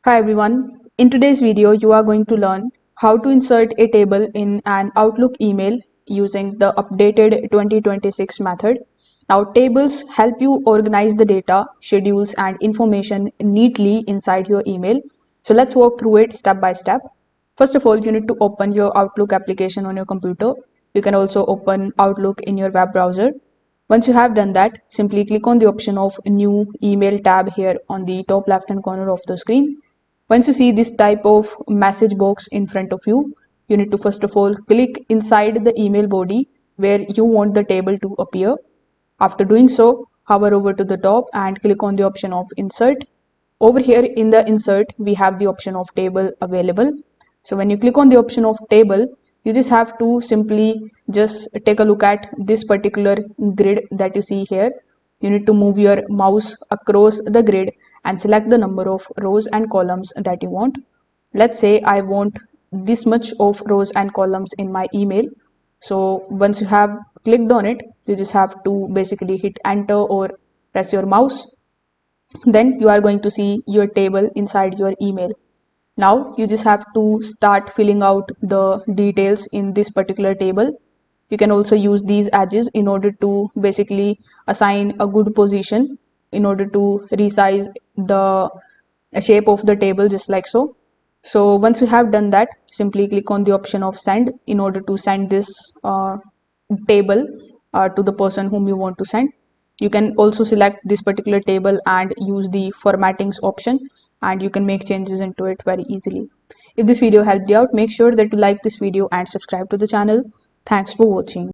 Hi everyone. In today's video, you are going to learn how to insert a table in an Outlook email using the updated 2026 method. Now, tables help you organize the data, schedules, and information neatly inside your email. So let's walk through it step by step. First of all, you need to open your Outlook application on your computer. You can also open Outlook in your web browser. Once you have done that, simply click on the option of New Email tab here on the top left hand corner of the screen. Once you see this type of message box in front of you, you need to first of all click inside the email body where you want the table to appear. After doing so, hover over to the top and click on the option of Insert. Over here in the Insert, we have the option of Table available. So when you click on the option of Table, you just have to simply just take a look at this particular grid that you see here. You need to move your mouse across the grid and select the number of rows and columns that you want. Let's say I want this much of rows and columns in my email. So once you have clicked on it, you just have to basically hit enter or press your mouse. Then you are going to see your table inside your email. Now you just have to start filling out the details in this particular table. You can also use these edges in order to basically assign a good position in order to resize the shape of the table just like so. So once you have done that, simply click on the option of send in order to send this table to the person whom you want to send. You can also select this particular table and use the formattings option, and you can make changes into it very easily. If this video helped you out, make sure that you like this video and subscribe to the channel. Thanks for watching.